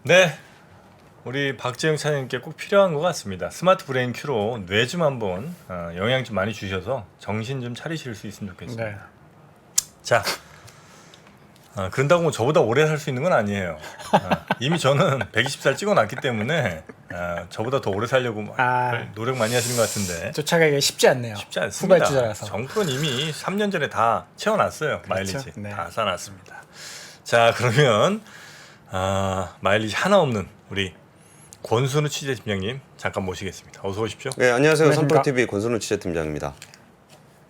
네, 우리 박재영 차장님께 꼭 필요한 것 같습니다. 스마트 브레인 큐로 뇌 좀 한번 영향 좀 많이 주셔서 정신 좀 차리실 수 있으면 좋겠습니다. 네. 자, 그런다고 뭐 저보다 오래 살 수 있는 건 아니에요. 이미 저는 120살 찍어놨기 때문에 저보다 더 오래 살려고 노력 많이 하시는 것 같은데 쫓아가기가 쉽지 않네요. 쉽지 않습니다. 후발주자라서. 정프로는 이미 3년 전에 다 채워놨어요. 그렇죠? 마일리지 네. 다 쌓아놨습니다. 자, 그러면 마일리지 하나 없는 우리 권순우 취재팀장님 잠깐 모시겠습니다. 어서 오십시오. 네, 안녕하세요. 안녕하십니까? 선프로TV 권순우 취재팀장입니다.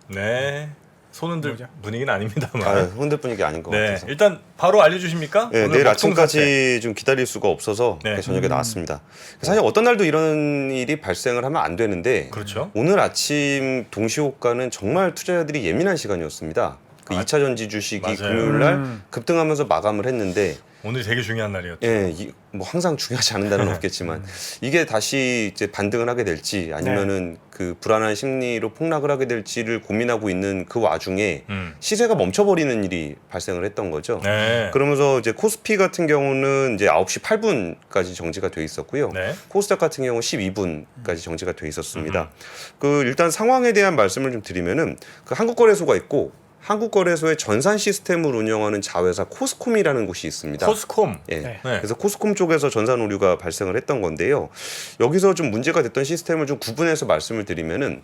네, 손흔들 뭐죠? 분위기는 아닙니다만. 흔들 분위기 아닌 것 네, 같아서. 일단 바로 알려주십니까? 네, 오늘 내일 먹통 사태. 아침까지 좀 기다릴 수가 없어서 네. 저녁에 나왔습니다. 사실 어떤 날도 이런 일이 발생을 하면 안 되는데 그렇죠. 오늘 아침 동시호가는 정말 투자자들이 예민한 시간이었습니다. 그 2차 전지 주식이 맞아요. 금요일 날 급등하면서 마감을 했는데 오늘이 되게 중요한 날이었죠. 예, 뭐 항상 중요하지 않은 날은 없겠지만 이게 다시 이제 반등을 하게 될지 아니면은 그 불안한 심리로 폭락을 하게 될지를 고민하고 있는 그 와중에 시세가 멈춰버리는 일이 발생을 했던 거죠. 네. 그러면서 이제 코스피 같은 경우는 이제 9시 8분까지 정지가 돼 있었고요. 네. 코스닥 같은 경우는 12분까지 정지가 돼 있었습니다. 그 일단 상황에 대한 말씀을 좀 드리면은 그 한국거래소가 있고 한국거래소의 전산 시스템을 운영하는 자회사 코스콤이라는 곳이 있습니다. 코스콤. 예. 네. 그래서 코스콤 쪽에서 전산 오류가 발생을 했던 건데요. 여기서 좀 문제가 됐던 시스템을 좀 구분해서 말씀을 드리면은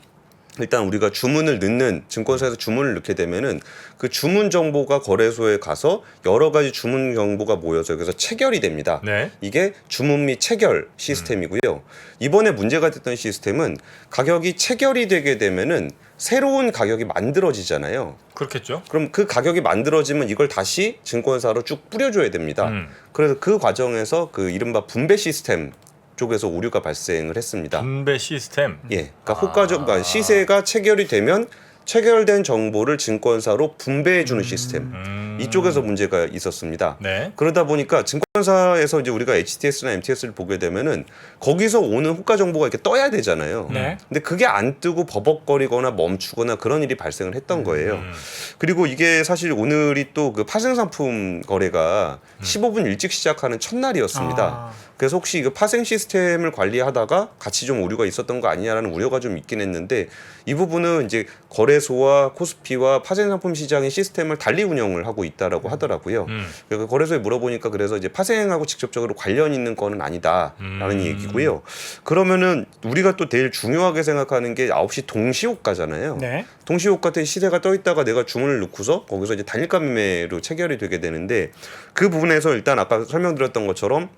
일단 우리가 주문을 넣는 증권사에서 주문을 넣게 되면은 그 주문 정보가 거래소에 가서 여러 가지 주문 정보가 모여서 여기서 체결이 됩니다. 네. 이게 주문 및 체결 시스템이고요. 이번에 문제가 됐던 시스템은 가격이 체결이 되게 되면은 새로운 가격이 만들어지잖아요. 그렇겠죠. 그럼 그 가격이 만들어지면 이걸 다시 증권사로 쭉 뿌려줘야 됩니다. 그래서 그 과정에서 그 이른바 분배 시스템 쪽에서 오류가 발생을 했습니다. 분배 시스템. 예, 그러니까 그러니까 시세가 체결이 되면 체결된 정보를 증권사로 분배해주는 시스템 이쪽에서 문제가 있었습니다. 네. 그러다 보니까 증권사에서 이제 우리가 HTS나 MTS를 보게 되면은 거기서 오는 호가 정보가 이렇게 떠야 되잖아요. 네. 근데 그게 안 뜨고 버벅거리거나 멈추거나 그런 일이 발생을 했던 거예요. 그리고 이게 사실 오늘이 또 그 파생상품 거래가 15분 일찍 시작하는 첫날이었습니다. 그래서 혹시 이거 파생 시스템을 관리하다가 같이 좀 오류가 있었던 거 아니냐라는 우려가 좀 있긴 했는데 이 부분은 이제 거래소와 코스피와 파생상품 시장의 시스템을 달리 운영을 하고 있다라고 하더라고요. 그래서 거래소에 물어보니까 그래서 이제 파생하고 직접적으로 관련 있는 거는 아니다라는 얘기고요. 그러면은 우리가 또 제일 중요하게 생각하는 게 9시 동시호가잖아요. 네. 동시호가 때 시세가 떠 있다가 내가 주문을 넣고서 거기서 이제 단일가 매매로 체결이 되게 되는데 그 부분에서 일단 아까 설명드렸던 것처럼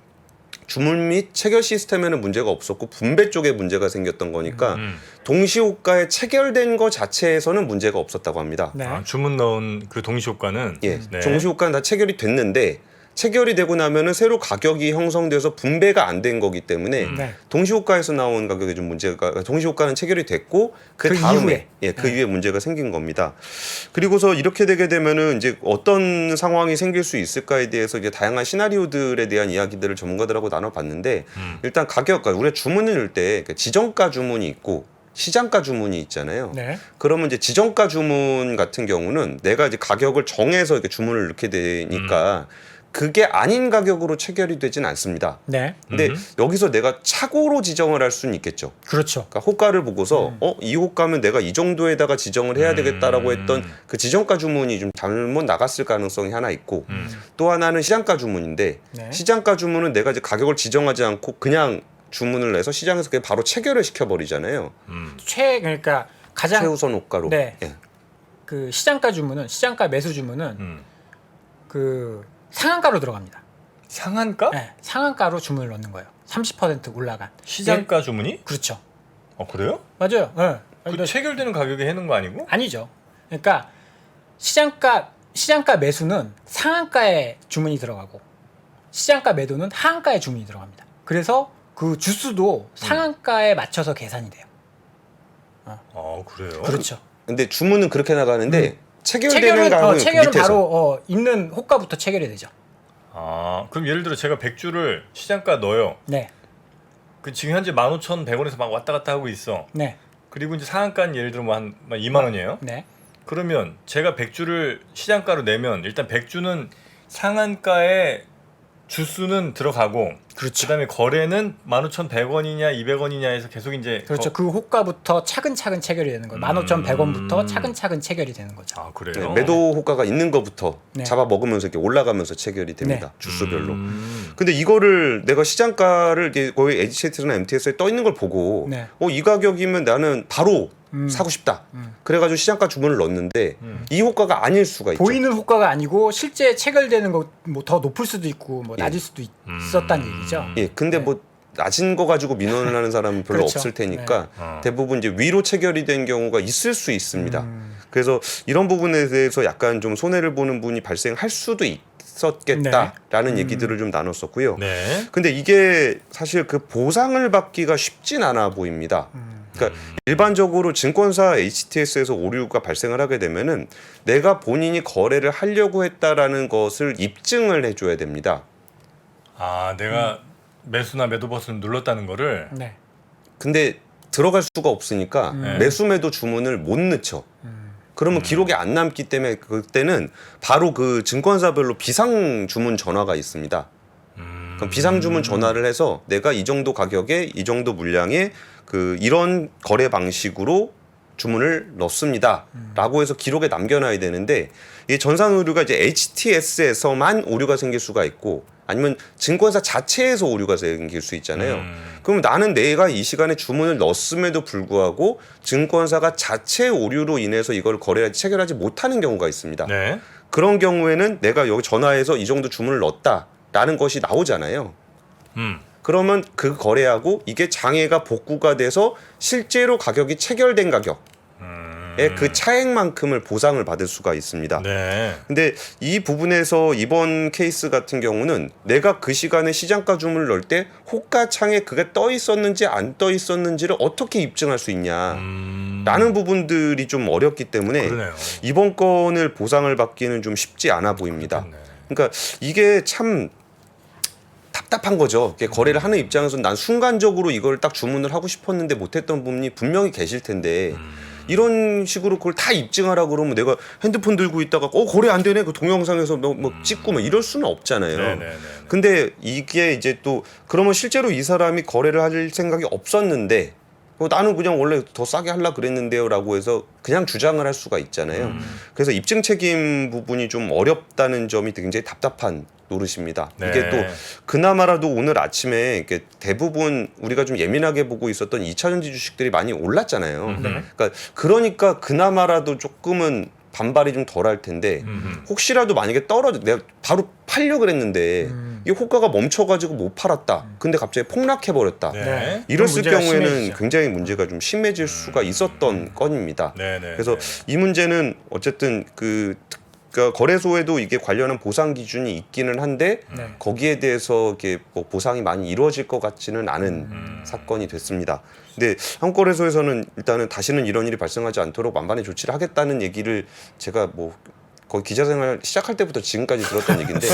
주문 및 체결 시스템에는 문제가 없었고 분배 쪽에 문제가 생겼던 거니까 동시호가에 체결된 거 자체에서는 문제가 없었다고 합니다. 네. 주문 넣은 그 동시효과는 예, 네. 동시호가는 다 체결이 됐는데 체결이 되고 나면은 새로 가격이 형성돼서 분배가 안 된 거기 때문에 네. 동시호가에서 나온 가격에 좀 문제가 동시호가는 체결이 됐고 그 다음에 그 이후에 문제가 생긴 겁니다. 그리고서 이렇게 되게 되면은 이제 어떤 상황이 생길 수 있을까에 대해서 이제 다양한 시나리오들에 대한 이야기들을 전문가들하고 나눠봤는데 일단 가격, 그러니까 우리가 주문을 넣을 때 지정가 주문이 있고 시장가 주문이 있잖아요. 네. 그러면 이제 지정가 주문 같은 경우는 내가 이제 가격을 정해서 이렇게 주문을 넣게 되니까 그게 아닌 가격으로 체결이 되진 않습니다. 네. 근데 여기서 내가 착오로 지정을 할 수는 있겠죠. 그렇죠. 그러니까 호가를 보고서 이 호가면 내가 이 정도에다가 지정을 해야 되겠다라고 했던 그 지정가 주문이 좀 잘못 나갔을 가능성이 하나 있고 또 하나는 시장가 주문인데 네. 시장가 주문은 내가 이제 가격을 지정하지 않고 그냥 주문을 내서 시장에서 그냥 바로 체결을 시켜버리잖아요. 그러니까 가장 최우선 호가로. 네. 예. 그 시장가 주문은 시장가 매수 주문은 그 상한가로 들어갑니다. 상한가? 네, 상한가로 주문을 넣는 거예요. 30% 올라간 시장가 주문이? 그렇죠. 그래요? 맞아요. 네. 그 체결되는 가격에 해놓은 거 아니고? 아니죠. 그러니까 시장가 매수는 상한가에 주문이 들어가고 시장가 매도는 하한가에 주문이 들어갑니다. 그래서 그 주수도 상한가에 맞춰서 계산이 돼요. 그래요? 그렇죠. 근데 주문은 그렇게 나가는데 체결되는 체결은 가격은 체결은 밑에서. 바로 있는 호가부터 체결이 되죠. 그럼 예를 들어 제가 100주를 시장가 넣어요. 네. 그 지금 현재 15,100원에서 막 왔다 갔다 하고 있어. 네. 그리고 이제 상한가는 예를 들어 뭐 한 2만 원이에요. 네. 그러면 제가 100주를 시장가로 내면 일단 100주는 상한가에 주수는 들어가고 그렇죠. 그다음에 거래는 15,100원이냐 200원이냐에서 계속 이제 그렇죠. 그 호가부터 차근차근 체결이 되는 거예요. 15,100원부터 차근차긴 체결이 되는 거죠. 아 그래요? 네, 매도 호가가 있는 것부터 네. 잡아먹으면서 이렇게 올라가면서 체결이 됩니다. 네. 주수별로. 근데 이거를 내가 시장가를 이게 거의 HTS나 MTS에 떠 있는 걸 보고 네. 이 가격이면 나는 바로 사고 싶다. 그래가지고 시장가 주문을 넣었는데 이 호가가 아닐 수가 있죠. 보이는 호가가 아니고 실제 체결되는 거 뭐 더 높을 수도 있고 뭐 낮을 수도 있었다는 얘기죠. 예, 근데 뭐 낮은 거 가지고 민원을 하는 사람은 별로 그렇죠. 없을 테니까 네. 대부분 이제 위로 체결이 된 경우가 있을 수 있습니다. 그래서 이런 부분에 대해서 약간 좀 손해를 보는 분이 발생할 수도 있었겠다라는 얘기들을 좀 나눴었고요. 네. 근데 이게 사실 그 보상을 받기가 쉽진 않아 보입니다. 그러니까 일반적으로 증권사 HTS에서 오류가 발생을 하게 되면은 내가 본인이 거래를 하려고 했다라는 것을 입증을 해줘야 됩니다. 아 내가 매수나 매도 버튼을 눌렀다는 거를 네. 근데 들어갈 수가 없으니까 매수 매도 주문을 못 넣죠. 그러면 기록에 안 남기 때문에 그때는 바로 그 증권사별로 비상 주문 전화가 있습니다. 그럼 비상 주문 전화를 해서 내가 이 정도 가격에 이 정도 물량에 그 이런 거래 방식으로 주문을 넣습니다라고 해서 기록에 남겨놔야 되는데 이 전산 오류가 이제 HTS에서만 오류가 생길 수가 있고 아니면 증권사 자체에서 오류가 생길 수 있잖아요. 그럼 나는 내가 이 시간에 주문을 넣었음에도 불구하고 증권사가 자체 오류로 인해서 이걸 체결하지 못하는 경우가 있습니다. 네. 그런 경우에는 내가 여기 전화해서 이 정도 주문을 넣었다라는 것이 나오잖아요. 그러면 그 거래하고 이게 장애가 복구가 돼서 실제로 가격이 체결된 가격의 그 차액만큼을 보상을 받을 수가 있습니다. 네. 근데 이 부분에서 이번 케이스 같은 경우는 내가 그 시간에 시장가 주문을 넣을 때 호가창에 그게 떠 있었는지 안 떠 있었는지를 어떻게 입증할 수 있냐 라는 부분들이 좀 어렵기 때문에 그러네요. 이번 건을 보상을 받기는 좀 쉽지 않아 보입니다. 그렇네. 그러니까 이게 참 답답한 거죠. 이렇게 거래를 하는 입장에서는 난 순간적으로 이걸 딱 주문을 하고 싶었는데 못했던 분이 분명히 계실 텐데 이런 식으로 그걸 다 입증하라 그러면 내가 핸드폰 들고 있다가 거래 안 되네 그 동영상에서 뭐 찍고 막 이럴 수는 없잖아요. 네네네. 근데 이게 이제 또 그러면 실제로 이 사람이 거래를 할 생각이 없었는데 나는 그냥 원래 더 싸게 하려고 그랬는데요라고 해서 그냥 주장을 할 수가 있잖아요. 그래서 입증 책임 부분이 좀 어렵다는 점이 굉장히 답답한 노릇입니다. 네. 이게 또 그나마라도 오늘 아침에 이렇게 대부분 우리가 좀 예민하게 보고 있었던 2차전지 주식들이 많이 올랐잖아요. 그러니까 그나마라도 조금은 반발이 좀 덜할 텐데 혹시라도 만약에 내가 바로 팔려고 그랬는데 이 호가가 멈춰가지고 못 팔았다. 근데 갑자기 폭락해버렸다. 네. 이랬을 문제가 경우에는 심해지죠. 굉장히 문제가 좀 심해질 수가 있었던 건입니다. 네네. 그래서 이 문제는 어쨌든 그러니까 거래소에도 이게 관련한 보상 기준이 있기는 한데 네. 거기에 대해서 이렇게 뭐 보상이 많이 이루어질 것 같지는 않은 사건이 됐습니다. 근데 한국거래소에서는 일단은 다시는 이런 일이 발생하지 않도록 만반의 조치를 하겠다는 얘기를 제가 뭐 거의 기자생활 시작할 때부터 지금까지 들었던 얘기인데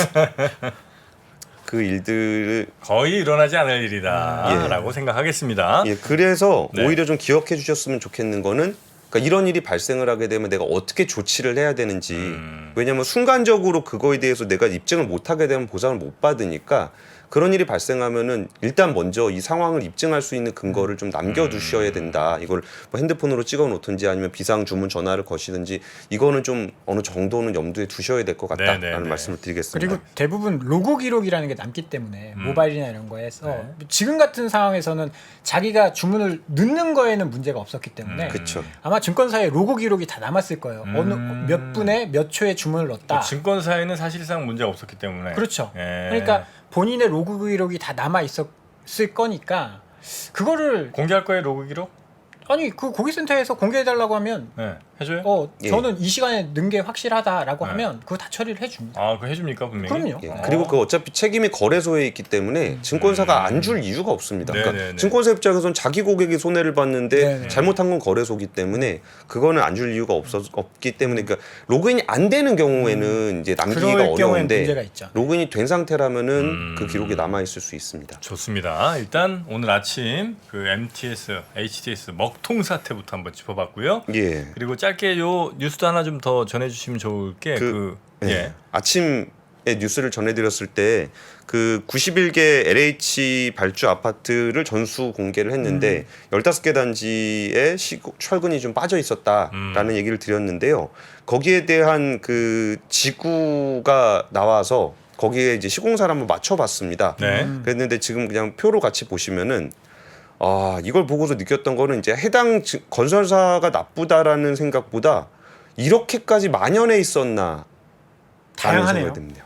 그 일들을 거의 일어나지 않을 일이다라고 생각하겠습니다. 예, 그래서 네. 오히려 좀 기억해 주셨으면 좋겠는 거는 그러니까 이런 일이 발생을 하게 되면 내가 어떻게 조치를 해야 되는지 왜냐하면 순간적으로 그거에 대해서 내가 입증을 못하게 되면 보상을 못 받으니까 그런 일이 발생하면은 일단 먼저 이 상황을 입증할 수 있는 근거를 좀 남겨두셔야 된다. 이걸 뭐 핸드폰으로 찍어놓든지 아니면 비상 주문 전화를 거시든지 이거는 좀 어느 정도는 염두에 두셔야 될 것 같다라는 네네네. 말씀을 드리겠습니다. 그리고 대부분 로고 기록이라는 게 남기 때문에 모바일이나 이런 거에서 네. 지금 같은 상황에서는 자기가 주문을 넣는 거에는 문제가 없었기 때문에 그렇죠. 아마 증권사에 로고 기록이 다 남았을 거예요. 어느 몇 분에 몇 초에 주문을 넣었다. 증권사에는 사실상 문제가 없었기 때문에. 그렇죠. 예. 그러니까 본인의 로그 기록이 다 남아 있었을 거니까 그거를 공개할 거예요 로그 기록? 아니 그 고객센터에서 공개해달라고 하면 네. 해줘요? 예. 저는 이 시간에 넣은 게 확실하다라고 네. 하면 그거 다 처리를 해줍니다. 아, 그거 해줍니까 분명히? 그럼요. 예, 그리고 그 어차피 책임이 거래소에 있기 때문에 증권사가 안 줄 이유가 없습니다. 그러니까 네네네. 증권사 입장에서는 자기 고객이 손해를 봤는데 네네. 잘못한 건 거래소기 때문에 그거는 안 줄 이유가 없기 때문에 그러니까 로그인이 안 되는 경우에는 이제 남기기가 그럴 경우에는 어려운데 문제가 있죠. 로그인이 된 상태라면은 그 기록이 남아 있을 수 있습니다. 좋습니다. 일단 오늘 아침 그 MTS, HTS 먹통 사태부터 한번 짚어봤고요. 예. 그리고 짧게 요 뉴스도 하나 좀 더 전해주시면 좋을 게 예. 아침 뉴스를 전해드렸을 때 그 91개 LH 발주 아파트를 전수 공개를 했는데 15개 단지에 철근이 좀 빠져 있었다라는 얘기를 드렸는데요. 거기에 대한 그 지구가 나와서 거기에 이제 시공사를 한번 맞춰봤습니다. 네. 그랬는데 지금 그냥 표로 같이 보시면은 이걸 보고서 느꼈던 거는 이제 해당 건설사가 나쁘다라는 생각보다 이렇게까지 만연해 있었나 다양하네요. 생각이 듭니다.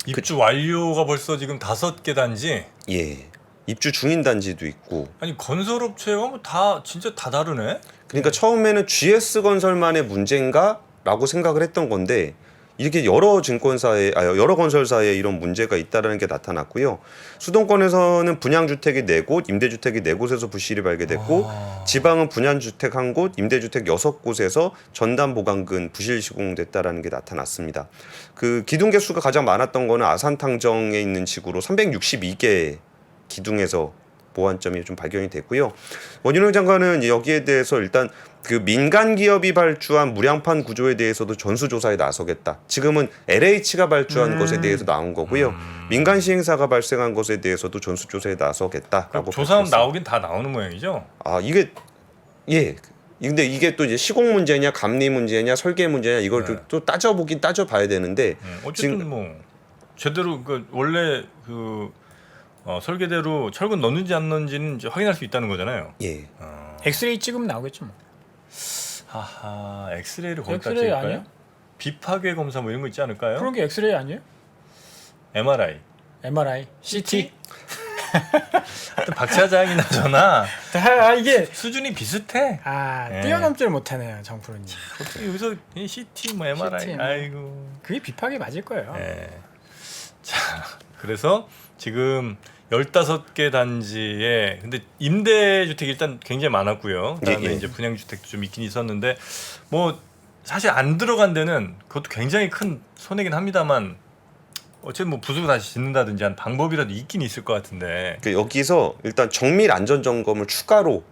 입주 완료가 벌써 지금 5개 단지. 예. 입주 중인 단지도 있고. 아니 건설업체가 뭐 다 진짜 다 다르네. 그러니까 처음에는 GS 건설만의 문제인가라고 생각을 했던 건데 이렇게 여러 증권사에 여러 건설사에 이런 문제가 있다라는 게 나타났고요. 수도권에서는 분양주택이 4곳, 임대주택이 4곳에서 부실이 발견됐고 지방은 분양주택 1곳, 임대주택 6곳에서 전담 보강근 부실 시공됐다라는 게 나타났습니다. 그 기둥 개수가 가장 많았던 거는 아산탕정에 있는 지구로 362개 기둥에서 보완점이 좀 발견이 됐고요. 원희룡 장관은 여기에 대해서 일단 그 민간 기업이 발주한 무량판 구조에 대해서도 전수조사에 나서겠다. 지금은 LH가 발주한 것에 대해서 나온 거고요. 민간 시행사가 발생한 것에 대해서도 전수조사에 나서겠다라고. 조사하면 나오긴 다 나오는 모양이죠. 이게 예. 근데 이게 또 이제 시공 문제냐, 감리 문제냐, 설계 문제냐 이걸 네. 또 따져보긴 따져봐야 되는데. 어쨌든 지금, 뭐 제대로 그 원래 그 설계대로 철근 넣는지 안 넣는지는 이제 확인할 수 있다는 거잖아요. 예. 엑스레이 찍으면 나오겠죠 뭐. 하하, 엑스레이를 거기다 엑스레이 찍을까요? 아니에요? 비파괴 검사 뭐 이런 거 있지 않을까요? 그런 게 엑스레이 아니에요? MRI. MRI, CT. 하여튼 박 차장이나 저나 이게 수준이 비슷해. 예. 뛰어넘지를 못하네요, 정프로님. 어떻게 여기서 이 CT 뭐 MRI. CT, 아이고. 그게 비파기 맞을 거예요. 예. 자, 그래서 지금 15개 단지에 근데 임대주택이 일단 굉장히 많았고요. 그다음에 예. 이제 분양주택도 좀 있긴 있었는데 뭐 사실 안 들어간 데는 그것도 굉장히 큰 손해긴 합니다만 어쨌든 뭐 부수고 다시 짓는다든지 한 방법이라도 있긴 있을 것 같은데. 여기서 일단 정밀 안전 점검을 추가로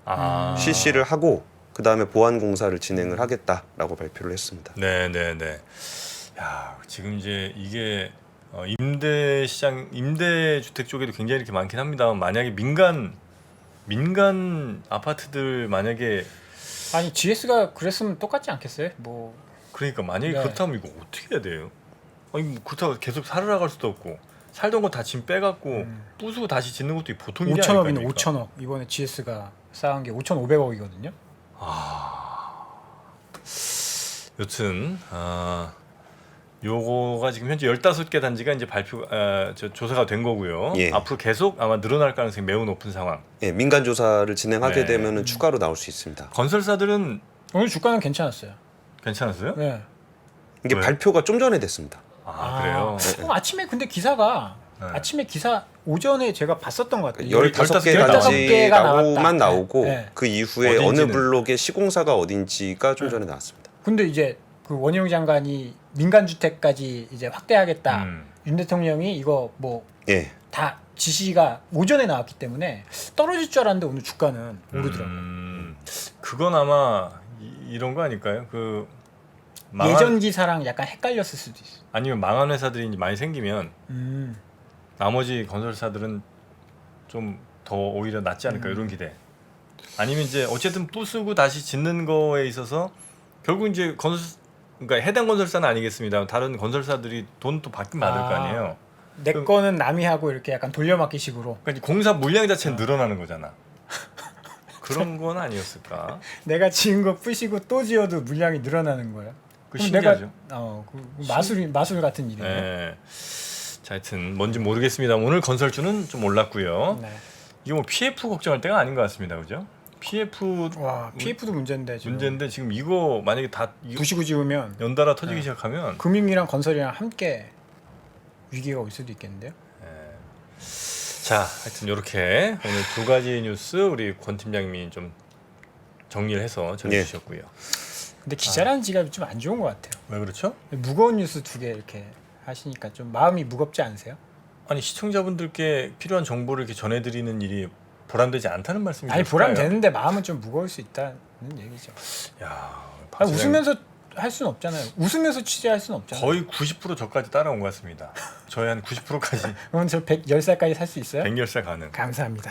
실시를 하고 그 다음에 보안 공사를 진행을 하겠다라고 발표를 했습니다. 네네네. 야 지금 이제 이게 임대 시장 임대 주택 쪽에도 굉장히 이렇게 많긴 합니다만 만약에 민간 아파트들 만약에 아니 GS가 그랬으면 똑같지 않겠어요? 뭐 그러니까 만약에 네. 그렇다면 이거 어떻게 해야 돼요? 아니 뭐 그렇다고 계속 살아나갈 수도 없고 살던 거 다 짐 빼갖고 부수고 다시 짓는 것도 보통 일이 5천억이네, 아니니까. 5천억. 이번에 GS가 쌓은 게 5,500억이거든요. 여튼 요거가 지금 현재 15개 단지가 이제 조사가 된 거고요. 예. 앞으로 계속 아마 늘어날 가능성이 매우 높은 상황. 예, 민간 조사를 진행하게 네. 되면은 추가로 나올 수 있습니다. 건설사들은 오늘 주가는 괜찮았어요. 괜찮았어요? 네. 이게 왜? 발표가 좀 전에 됐습니다. 그래요. 아침에 근데 기사가 네. 아침에 기사 오전에 제가 봤었던 것 같아요. 15개 15개가 단지라고만 나왔다. 나오고 네. 그 이후에 어딘지는. 어느 블록의 시공사가 어딘지가 좀 전에 나왔습니다. 근데 이제 그 원희룡 장관이 민간 주택까지 이제 확대하겠다. 윤 대통령이 이거 뭐 예. 다 지시가 오전에 나왔기 때문에 떨어질 줄 알았는데 오늘 주가는 오르더라고요. 그건 아마 이런 거 아닐까요? 그 예전 기사랑 약간 헷갈렸을 수도 있어. 아니면 망한 회사들이 이제 많이 생기면 음. 나머지 건설사들은 좀 더 오히려 낫지 않을까 이런 기대. 아니면 이제 어쨌든 부수고 다시 짓는 거에 있어서 결국 이제 그러니까 해당 건설사는 아니겠습니다. 다른 건설사들이 돈 또 받긴 받을 거 아니에요. 내 거는 남이 하고 이렇게 약간 돌려막기식으로 그러니까 이제 공사 물량 자체는 늘어나는 거잖아. 그런 건 아니었을까? 내가 지은 거 부시고 또 지어도 물량이 늘어나는 거야. 그 그럼 신기하죠. 그 마술 같은 일이에요. 네. 자, 하여튼 뭔지 모르겠습니다. 오늘 건설주는 좀 올랐고요. 네. 이게 뭐 PF 걱정할 때가 아닌 것 같습니다, 그죠? PF 와 PF도 문제인데 지금. 문제인데 지금 이거 만약에 다 이거 부시고 지으면 연달아 터지기 시작하면 금융이랑 건설이랑 함께 위기가 올 수도 있겠는데요. 자, 하여튼 이렇게 오늘 두 가지 뉴스 우리 권 팀장님이 좀 정리를 해서 전해주셨고요. 근데 기자라는 직업이 좀 안 좋은 것 같아요. 왜 그렇죠? 무거운 뉴스 2개 이렇게 하시니까 좀 마음이 무겁지 않으세요? 아니 시청자분들께 필요한 정보를 이렇게 전해드리는 일이 보람되지 않다는 말씀이실까요? 아니 보람 되는데 마음은 좀 무거울 수 있다는 얘기죠. 야, 웃으면서 할 수는 없잖아요. 웃으면서 취재할 수는 없잖아요. 거의 90% 저까지 따라온 것 같습니다. 저희 한 90%까지 그럼 저 110살까지 살 수 있어요? 110살 가능. 감사합니다.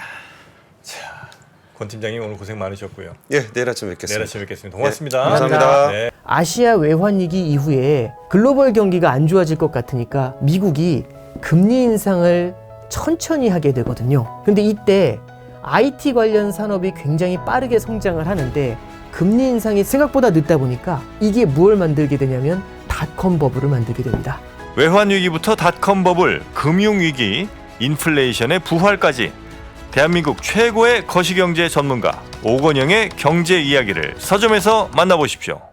권 팀장님 오늘 고생 많으셨고요. 예, 내일 아침 뵙겠습니다. 내일 아침에 뵙겠습니다. 고맙습니다. 예, 감사합니다. 네. 아시아 외환위기 이후에 글로벌 경기가 안 좋아질 것 같으니까 미국이 금리 인상을 천천히 하게 되거든요. 근데 이때 IT 관련 산업이 굉장히 빠르게 성장을 하는데 금리 인상이 생각보다 늦다 보니까 이게 무엇을 만들게 되냐면 닷컴 버블을 만들게 됩니다. 외환 위기부터 닷컴 버블, 금융 위기, 인플레이션의 부활까지 대한민국 최고의 거시경제 전문가 오건영의 경제 이야기를 서점에서 만나보십시오.